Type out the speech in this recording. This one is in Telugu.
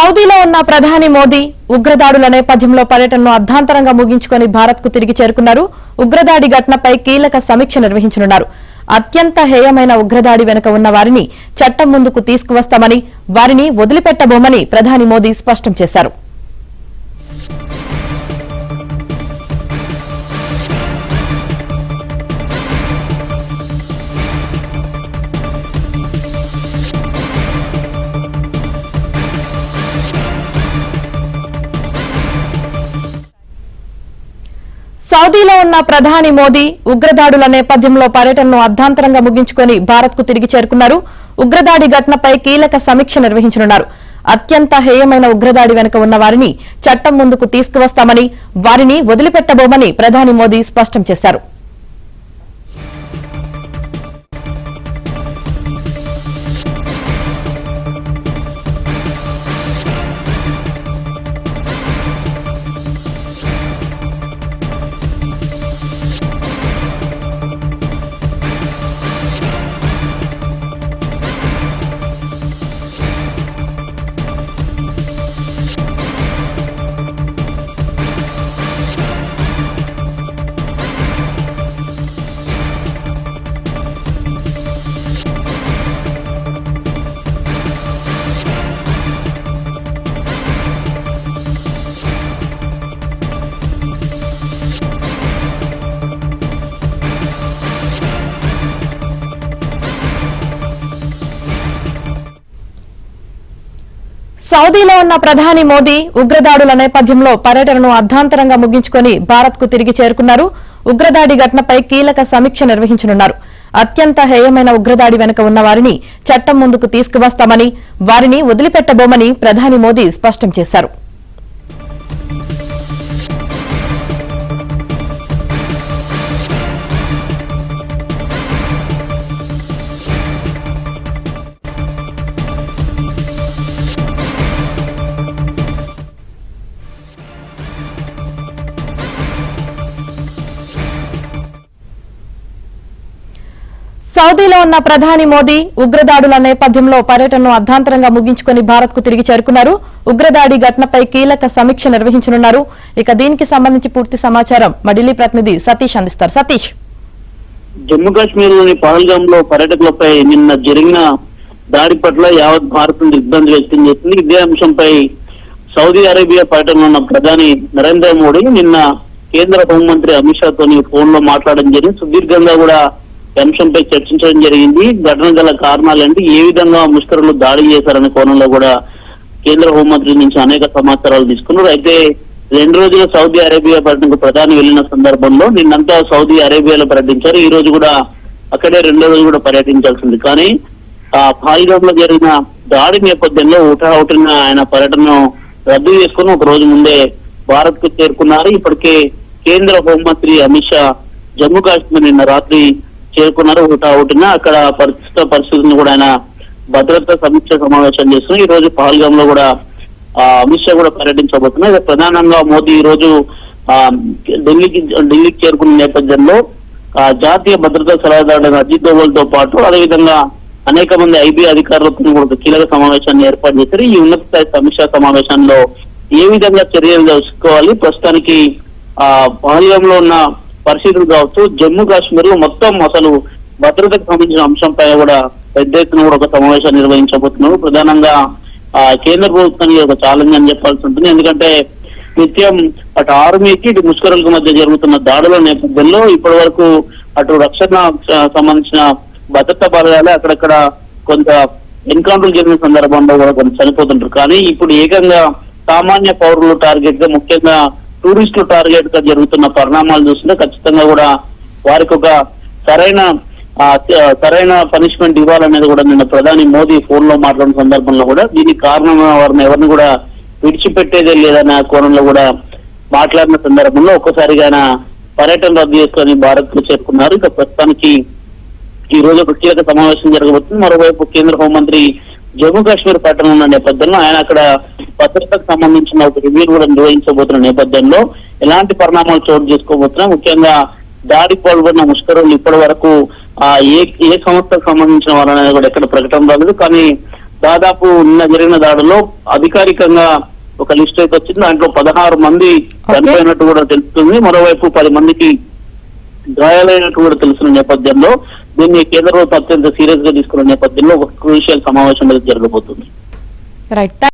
సౌదీలో ఉన్న ప్రధాని మోదీ ఉగ్రదాడుల నేపథ్యంలో పర్యటనను అర్ధాంతరంగా ముగించుకొని భారత్ కు తిరిగి చేరుకున్నారు. ఉగ్రదాడి ఘటనపై కీలక సమీక్ష నిర్వహించనున్నారు. అత్యంత హేయమైన ఉగ్రదాడి వెనుక ఉన్న వారిని చట్టం ముందుకు తీసుకువస్తామని, వారిని వదిలిపెట్టబోమని ప్రధాని మోదీ స్పష్టం చేశారు. సౌదీలో ఉన్న ప్రధాని మోదీ ఉగ్రదాడుల నేపథ్యంలో పర్యటనను అర్ధాంతరంగా ముగించుకొని భారత్ కు తిరిగి చేరుకున్నారు. ఉగ్రదాడి ఘటనపై కీలక సమీక్ష నిర్వహించనున్నారు. అత్యంత హేయమైన ఉగ్రదాడి వెనుక ఉన్న వారిని చట్టం ముందుకు తీసుకువస్తామని, వారిని వదిలిపెట్టబోమని ప్రధాని మోదీ స్పష్టం చేశారు. సౌదీలో ఉన్న ప్రధాని మోదీ ఉగ్రదాడుల నేపథ్యంలో పర్యటనను అర్ధాంతరంగా ముగించుకొని భారత్ కు తిరిగి చేరుకున్నారు. ఉగ్రదాడి ఘటనపై కీలక సమీక్ష నిర్వహించనున్నారు. అత్యంత హేయమైన ఉగ్రదాడి వెనుక ఉన్న వారిని చట్టం ముందుకు తీసుకువస్తామని, వారిని వదిలిపెట్టబోమని ప్రధాని మోదీ స్పష్టం చేశారు. సౌదీలో ఉన్న ప్రధాని మోదీ ఉగ్రదాడుల నేపథ్యంలో పర్యటనను అర్ధాంతరంగా ముగించుకొని భారత్ కు తిరిగి చేరుకున్నారు. ఉగ్రదాడి ఘటనపై కీలక సమీక్ష నిర్వహించనున్నారు. ఇక దీనికి సంబంధించి పూర్తి సమాచారం మా ఢిల్లీ ప్రతినిధి సతీష్ అందిస్తారు. సతీష్, జమ్మూ కాశ్మీర్ లోని పహల్గామ్ లో పర్యాటకులపై నిన్న జరిగిన దాడి పట్ల యావత్ భారత్ దిగ్భ్రాంతి వ్యక్తం చేసింది. ఇదే అంశంపై సౌదీ అరేబియా పర్యటనలో ఉన్న ప్రధాని నరేంద్ర మోడీ నిన్న కేంద్ర హోంమంత్రి అమిత్ షా తోని ఫోన్ లో మాట్లాడడం జరిగింది. సుదీర్ఘంగా కూడా అంశంపై చర్చించడం జరిగింది. ఘటన గల కారణాలేంటి, ఏ విధంగా ముష్కరులు దాడి చేశారనే కోణంలో కూడా కేంద్ర హోంమంత్రి నుంచి అనేక సమాచారాలు తీసుకున్నారు. అయితే 2 రోజుల సౌదీ అరేబియా పర్యటనకు ప్రధాని వెళ్లిన సందర్భంలో నిన్నంతా సౌదీ అరేబియాలో పర్యటించారు. ఈ రోజు కూడా అక్కడే 2వ రోజు కూడా పర్యటించాల్సింది. కానీ పహల్గామ్ లో జరిగిన దాడి నేపథ్యంలో హుటాహుటిన ఆయన పర్యటనను రద్దు చేసుకుని ఒక రోజు ముందే భారత్ కు చేరుకున్నారు. ఇప్పటికే కేంద్ర హోంమంత్రి అమిత్ షా జమ్మూ కాశ్మీర్ నిన్న రాత్రి చేరుకున్నారు. హుటాహుటిన అక్కడ పరిస్థితులను కూడా ఆయన భద్రతా సమీక్ష సమావేశం చేస్తున్నారు. ఈ రోజు పహల్గామ్ లో కూడా అమిత్ షా కూడా పర్యటించబోతున్నారు. ప్రధానంగా మోదీ ఈ రోజు ఢిల్లీకి చేరుకున్న నేపథ్యంలో జాతీయ భద్రతా సలహాదారు అజిత్ దోవల్ తో పాటు అదేవిధంగా అనేక మంది ఐబీ అధికారులతో కూడా కీలక సమావేశాన్ని ఏర్పాటు చేశారు. ఈ ఉన్నత స్థాయి సమీక్షా సమావేశంలో ఏ విధంగా చర్యలు తీసుకోవాలి, ప్రస్తుతానికి పహల్గామ్ లో ఉన్న పరిస్థితులు కావచ్చు, జమ్మూ కాశ్మీర్ లో మొత్తం అసలు భద్రతకు సంబంధించిన అంశంపై కూడా పెద్ద ఎత్తున కూడా ఒక సమావేశాన్ని నిర్వహించబోతున్నారు. ప్రధానంగా కేంద్ర ప్రభుత్వానికి ఒక ఛాలెంజ్ అని చెప్పాల్సి ఉంటుంది. ఎందుకంటే నిత్యం అటు ఆర్మీకి ఇటు ముష్కరులకు మధ్య జరుగుతున్న దాడుల నేపథ్యంలో ఇప్పటి వరకు అటు రక్షణ సంబంధించిన భద్రతా బలగాలే అక్కడక్కడ కొంత ఎన్కౌంటర్లు జరిగిన సందర్భంలో కూడా కొంత చనిపోతుంటారు. కానీ ఇప్పుడు ఏకంగా సామాన్య పౌరులు టార్గెట్ గా, ముఖ్యంగా టూరిస్టులు టార్గెట్ గా జరుగుతున్న పరిణామాలు చూస్తుంటే ఖచ్చితంగా కూడా వారికి ఒక సరైన పనిష్మెంట్ ఇవ్వాలనేది కూడా నిన్న ప్రధాని మోదీ ఫోన్ లో మాట్లాడిన సందర్భంలో కూడా దీనికి కారణం వారిని ఎవరిని కూడా విడిచిపెట్టేదే లేదన్న కోణంలో కూడా మాట్లాడిన సందర్భంలో ఒక్కసారిగా ఆయన పర్యటన రద్దు చేసుకొని భారత్ కు చేరుకున్నారు. ఇక ప్రస్తుతానికి ఈ రోజు ఒక కీలక సమావేశం జరగబోతుంది. మరోవైపు కేంద్ర హోంమంత్రి జమ్మూ కాశ్మీర్ పట్టణం ఉన్న నేపథ్యంలో ఆయన అక్కడ భద్రతకు సంబంధించిన ఒక రివ్యూ కూడా నిర్వహించబోతున్న నేపథ్యంలో ఎలాంటి పరిణామాలు చోటు చేసుకోబోతున్నాయి, ముఖ్యంగా దాడికి పాల్పడిన ముష్కరులు ఇప్పటి వరకు ఏ సంస్థకు సంబంధించిన వారనేది కూడా ఎక్కడ ప్రకటన రాలేదు. కానీ దాదాపు నిన్న జరిగిన దాడిలో అధికారికంగా ఒక లిస్ట్ అయితే వచ్చింది. దాంట్లో 16 మంది చనిపోయినట్టు కూడా తెలుస్తుంది. మరోవైపు 10 మందికి గాయాలైనట్టు కూడా తెలుస్తున్న నేపథ్యంలో దీన్ని కేంద్ర ప్రభుత్వం అత్యంత సీరియస్ గా తీసుకున్న నేపథ్యంలో ఒక క్రూషియల్ సమావేశం జరగబోతుంది. రైట్.